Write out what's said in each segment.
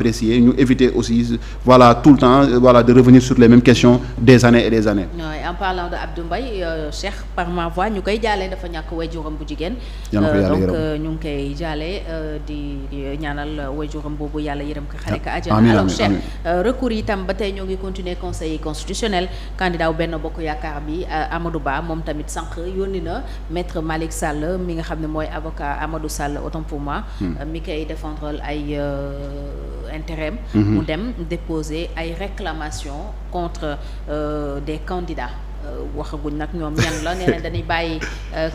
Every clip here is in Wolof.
apprécier, ñu éviter aussi voilà tout le temps voilà de revenir sur les mêmes questions des années et des années. Ouais, en parlant de Abdou Mbaye Cheikh par ma voix ñu koy jaalee dafa ñàkk waajuram bu jigéen. donc ñu ngi koy jaalee di ñaanal waajuram boobu yàlla yërëm ko xare ko àjjana. Alors Cheikh recours yi itam ba tey ñoo ngi continuer conseil constitutionnel candidat wu Benno Bokk Yaakaar bi Amadou Ba moom tamit sànq yónni na maître Malick Sall mi nga xam ne mooy avocat Amadou Sall autant pour moi. mi koy défendre ay intérêt mu dem déposer ay réclamations contre des candidats waxaguñ nag ñoom ñan la nee na dañuy bàyyi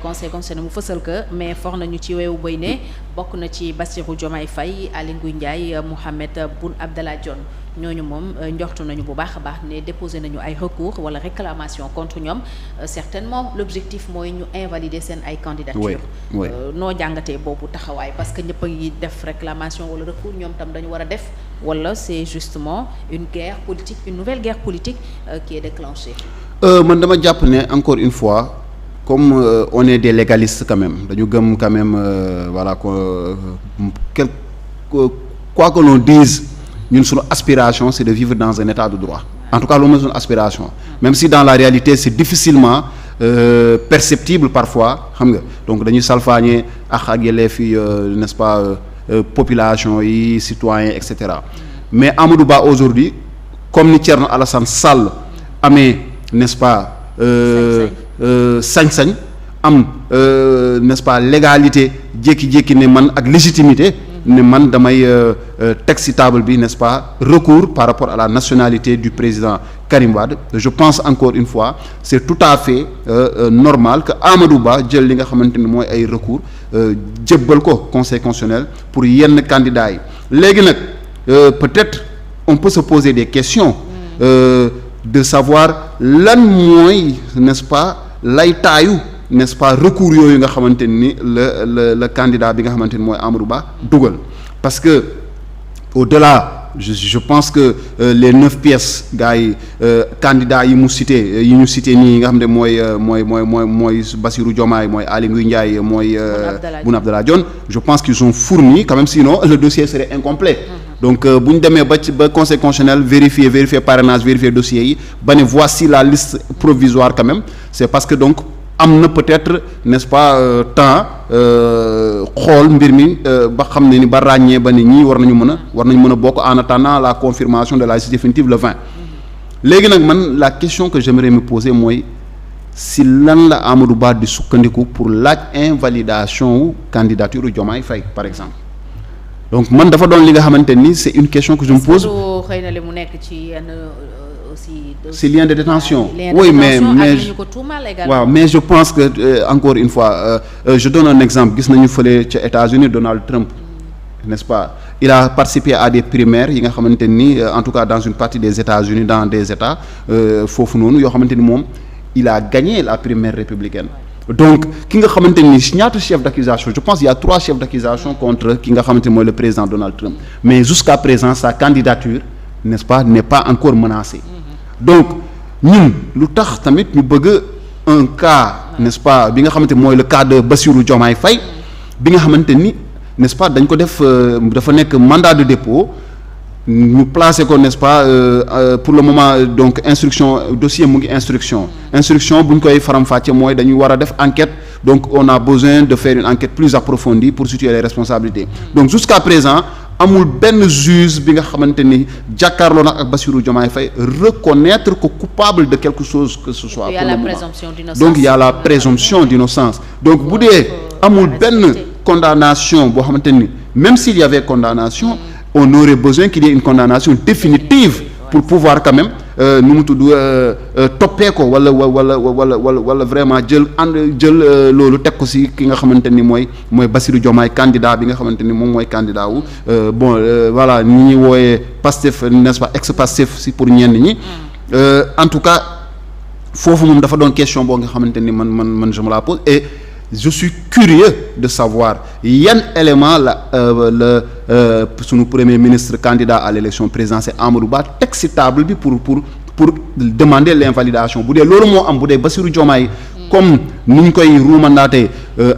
conseil constitutionnel mu fësal que mais for nañu ci weewu bëy ne bokk na ci Bassirou Diomaye Faye Aly Ngouille Ndiaye Mohamed Boun Abdallah Dionne ñooñu moom njortu nañu bu baax a baax ne déposé nañu ay recours wala réclamation contre ñoom certainement l'objectif mooy ñu invalider seen ay candidature noo jàngatee boobu taxawaay parce que ñëpp a ngi def réclamation wala recours ñoom tam dañu war a def wala c'est justement une guerre politique une nouvelle guerre politique qui est déclenchée. Man dama jàpp ne encore une fois comme on est des légalistes quand même dañu gëm quand même voilà quoi que l'on dise ñun suñu aspiration c'est de vivre dans un état de droit en tout cas loolu mooy suñu aspiration même si dans la réalité c'est difficilement perceptible parfois xam nga donc dañuy salfaañee ak yelleef yi n'est-ce pas population yi citoyens et cetera mais Amadou Ba aujourd'hui comme ni Thierno Alassane Sall amee n'est-ce pas sañ-sañ am n'est-ce pas légalité jékki-jékki ne man ak légitimité ne man damay teg ci table bi n'est-ce pas recours par rapport à la nationalité du président Karim Wade je pense encore une fois c'est tout à fait normal que Amadou Ba jël li nga xamante ni mooy ay recours jébbal ko conseil constitutionnel pour yenn candidats yi léegi nag peut-être on peut se poser des questions de savoir lan mooy n'est-ce pas laytaayu n'est-ce pas recours yooyu nga xamante ni le candidat bi nga xamante ni mooy Amadou Ba dugal parce que au-delà je pense que les 9 pièces gars yi candidats yi ñu cité nii nga xam ne mooy Bassirou Diomaye mooy Aly Ngouille Ndiaye mooy Boun Abdallah Dionne je pense qu'ils ont fourni quand même sinon le dossier serait incomplet donc bu ñu demee ba conseil constitutionnel vérifier parrainage vérifier dossier yi ba ne voici la liste provisoire quand même c'est parce que donc am na peut-être n'est-ce pas temps xool mbir mi ba xam ne ni ba ràññee ba ne ñii war nañu mën a bokk en attendant la confirmation de la liste définitive le 20 léegi nag man la question que j'aimerais me poser mooy si lan la Amadou Ba di sukkandiku pour laaj invalidation wu candidature Diomaye Faye par exemple donc man dafa doon li nga xamante ni c'est une question que je me pose. xëy na li mu nekk ci yenn aussi. c'est lien de détention. oui mais waaw mais je pense que encore une fois je donne un exemple gis nañu fële ca États-Unis Donald Trump n'est-ce pas il a participé à des primaires yi nga xamante ni en tout cas dans une partie des États-Unis dans des États foofu noonu yoo xamante ni moom il a gagné la primaire républicaine. donc ki nga xamante ni ñaata chef d'accusation je pense il y a 3 chefs d'accusation contre ki nga xamante ni mooy le président Donald Trump mais jusqu'à présent sa candidature n'est-ce pas n'est pas encore menacée donc ñun lu tax tamit ñu bëgg un cas n'est-ce pas bi nga xamante ni mooy le cas de Bassirou Diomaye Faye bi nga xamante ni n'est-ce pas dañ ko def dafa nekk mandat de dépôt ñu placé ko n'est-ce pas pour le moment donc instruction dossier mu ngi instruction bu ñu koy faram-fàcce mooy dañuy war a def enquête donc on a besoin de faire une enquête plus approfondie pour situer les responsabilités donc jusqu'à présent amul benn juge bi nga xamante ni jàkkaarloo na ak Bassirou Diomaye Faye reconnaître que coupable de quelque chose que ce soit. pour le moment donc il y a la présomption d'innocence donc bu dee amul benn condamnation boo xamante ni même s'il y avait condamnation on aurait besoin qu'il y ait une condamnation définitive pour pouvoir quand même nu mu tudd toppee ko wala vraiment jël loolu teg ko ci ki nga xamante ni mooy Bassirou Diomaye candidat bi nga xamante ni moom mooy candidat wu voilà ñi ñuy wooyee Pastef n'est-ce pas ex-Pastef ci pour ñenn ñi en tout cas foofu moom dafa doon question boo nga xamante ni man je me la pose et je suis curieux de savoir yan élément la sunu premier ministre candidat à l'élection présidentielle Amadou Ba teg ci table bi pour demander l'invalidation bu dee loolu moo am bu dee Bassirou Diomaye comme ni ñu koy ruumandaatee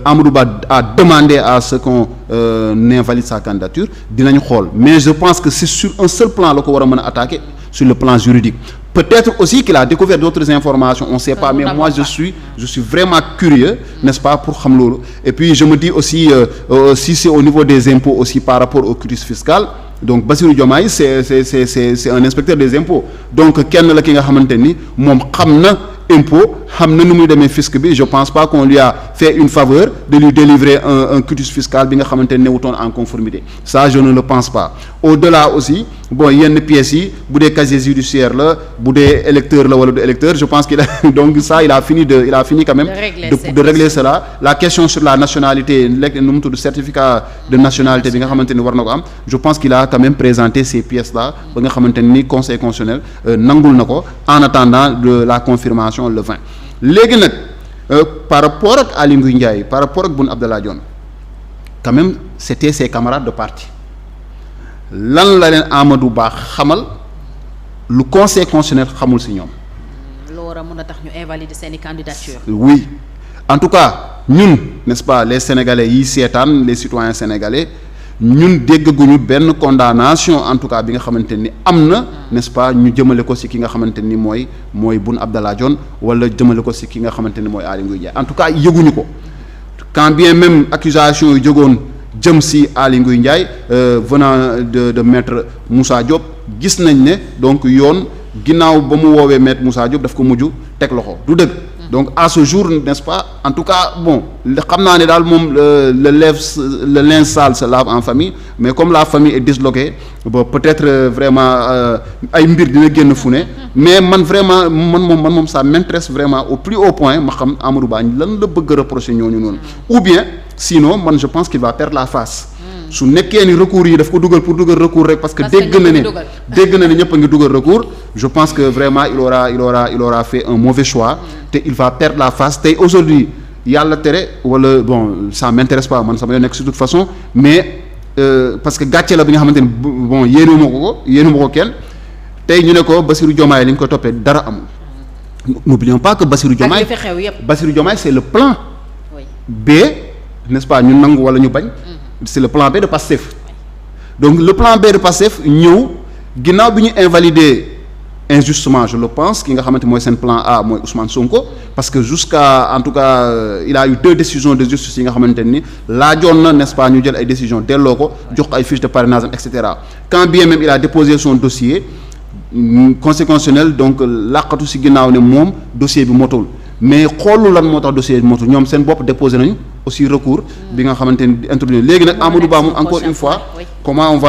Amadou Ba a demandé à ce qu'on invalide sa candidature dinañ xool mais je pense que c'est sur un seul plan la ko war a mën a attaquer sur le plan juridique. Peut-être aussi qu'il a découvert d'autres informations on sait pas mais moi je suis vraiment curieux n'est-ce pas pour xam loolu et puis je me dis aussi si c'est au niveau des impôts aussi par rapport au cutus fiscal donc Bassirou Diomaye c'est un inspecteur des impôts donc kenn la ki nga xamante ni moom xam na impôt xam na nu muy demee fisc bi je pense pas qu'on lui a fait une faveur de lui délivrer un quitus fiscal bi nga xamante ne newutoon en conformité ça je ne le pense pas au-delà aussi bon yenn pièces yi bu dee casier judiciaire la bu dee électeur la wala du électeur je pense qu'il a donc ça il a fini quand même de régler cela la question sur la nationalité nu mu tudd certificat de nationalité bi nga xamante ni war na ko am je pense qu'il a quand même présenté ces pièces là ba nga xamante ni conseil constitutionnel nangul na ko en attendant de la confirmation le 20 léegi nag par rapport ak Aly Ngouille Ndiaye par rapport ak Boun Abdallah Dionne quand même c'était ses camarades de parti lan la leen Amadou Ba xamal lu conseil constitutionnel xamul ci ñoom. loo war a mën a tax ñu invalider seeni candidature. oui en tout cas ñun n'est-ce pas les sénégalais yi seetaan les citoyens sénégalais ñun déggaguñu benn condamnation en tout cas bi nga xamante ni am na n'est-ce pas ñu jëmale ko ci ki nga xamante ni mooy Boun Abdallah Dionne wala jëmale ko ci ki nga xamante ni mooy Aly Ngouille Ndiaye en tout cas yëguñu ko quand bien même accusation yu jógoon jëm ci Aly Ngouille Ndiaye venant de maître Moussa Diop gis nañ ne donc yoon ginnaaw ba mu woowee maître Moussa Diop daf ko mujj teg loxo du dëgg donc à ce jour n'est-ce pas en tout cas bon xam naa ne daal moom le linge sale se lave en famille mais comme la famille est disloquée bon peut-être vraiment ay mbir dina génn fu ne mais man vraiment man moom ça m'intéresse vraiment au plus haut point ma xam Amadou Ba lan la bëgg a reprocher ñooñu noonu ou bien sinon man je pense qu'il va perdre la face su nekkee ni recours yi daf ko dugal pour dugal recours rek parce que dégg na ne ñëpp a ngi dugal recours je pense que vraiment il aura fait un mauvais choix te il va perdre la face tey aujourd'hui yàlla tere wala bon ça m'intéresse pas man sama yoon nekk de toute façon mais parce que gàcce la bi nga xamante ni bon yéenuma ko kenn tey ñu ne ko Bassirou Diomaye li ñu ko toppee dara amul n'oublions pas que Bassirou Diomaye c'est le plan B n'est-ce pas ñu nangu wala ñu bañ c'est le plan B de Pastef donc le plan B de Pastef ñëw ginnaaw bi ñu invalider injustement je le pense ki nga xamante mooy seen plan A mooy Ousmane Sonko parce que jusqu'à en tout cas il a eu 2 décisions de justice yi nga xamante ni laajoon na n'est-ce pas ñu jël ay décisions delloo ko jox ko ay fiches de parrainage et cetera quand bien même il a déposé son dossier conseil constitutionnel donc làqatu ci ginnaaw ne moom dossier bi motul mais xoolu lan moo tax dossier bi motul ñoom seen bopp déposé nañu aussi recours bi nga xamante ni introduire léegi nag Amadou Ba moom encore une fois comment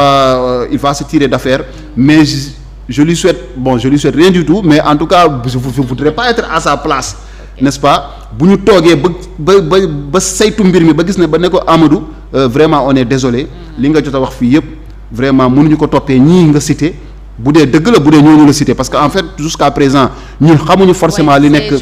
il va se tirer d'affaire mais je lui souhaite rien du tout mais en tout cas je voudrais pas être à sa place n'est-ce pas bu ñu toogee ba saytu mbir mi ba gis ne ba ne ko Amadou vraiment on est désolé li nga jot a wax fii yëpp vraiment mënuñu ko toppee ñii nga cité bu dee dëgg la bu dee ñooñu la cité parce que en fait jusqu'à présent ñun xamuñu forcément li nekk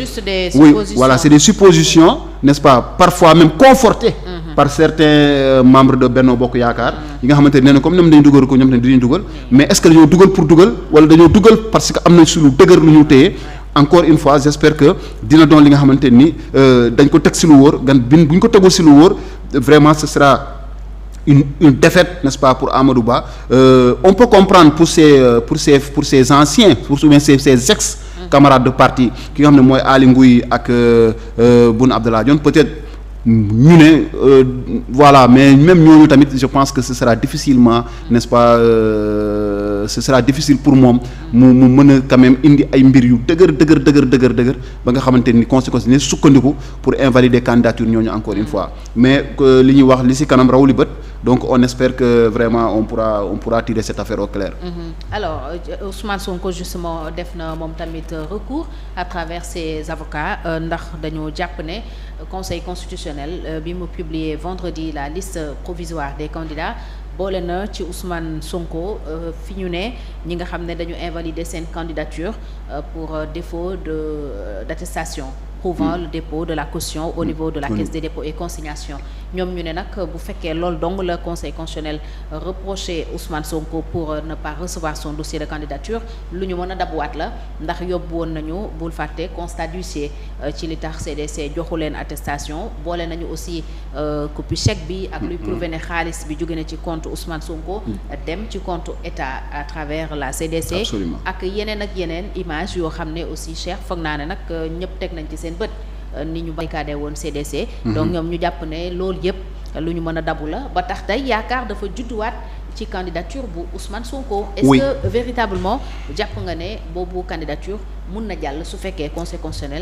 oui voilà c'est des suppositions n'est-ce pas parfois même confortées par certains membres de Benno Bokk Yaakaar yi nga xamante ne nee na comme ñoom dañu dugal ko ñoom tamit dañuy dugal mais est-ce que dañoo dugal pour dugal wala dañoo dugal parce que am na su lu dëgër lu ñu téye encore une fois j'espère que dina doon li nga xamante ni dañ ko teg ci lu wóor bu ñu ko tegul ci lu wóor vraiment ce sera une défaite n'est-ce pas pour Amadou Ba on peut comprendre pour ses anciens pour ses ex camarades de parti ki nga xam ne mooy Aly Ngouille ak Boun Abdallah Dionne peut-être ñu ne voilà mais même ñooñu tamit je pense que ce sera difficilement n'est-ce pas ce sera difficile pour moom mu mën a quand même indi ay mbir yu dëgër ba nga xamante ni conséquence ne sukkandiku pour invalider candidature ñooñu encore une fois mais li ñuy wax li ci kanam raw li bët donc on espère que vraiment on pourra tirer cette affaire au clair. Alors Ousmane Sonko justement def na moom tamit recours à travers ses avocats ndax dañoo jàpp ne conseil constitutionnel bi mu publié vendredi la liste provisoire des candidats boole na ci Ousmane Sonko fi ñu ne ñi nga xam ne dañu invalider seen candidature pour défaut d'attestation prouvant le dépôt de la caution au niveau de la caisse des dépôts et consignations. ñoom ñu ne nag bu fekkee loolu dong la conseil constitutionnel reproché Ousmane Sonko pour ne pas recevoir son dossier de candidature lu ñu mën a dabuwaat la ndax yóbbu woon nañu bul fàtte constat d'huissier ci li tax CDC joxu leen attestation boole nañu aussi copie chèque bi ak luy prouver ne xaalis bi jóge na ci compte Ousmane Sonko dem ci compte état à travers la CDC. Absolument. ak yeneen image yoo xam ne aussi Cheikh foog naa ne nag ñëpp teg nañ ci seen bët ni ñu barricadé woon CDC. donc ñoom ñu jàpp ne loolu yëpp lu ñu mën a dabu la ba tax tey yaakaar dafa judduwaat ci candidature bu Ousmane Sonko. est-ce que véritablement jàpp nga ne boobu candidature mun na jàll su fekkee conseil constitutionnel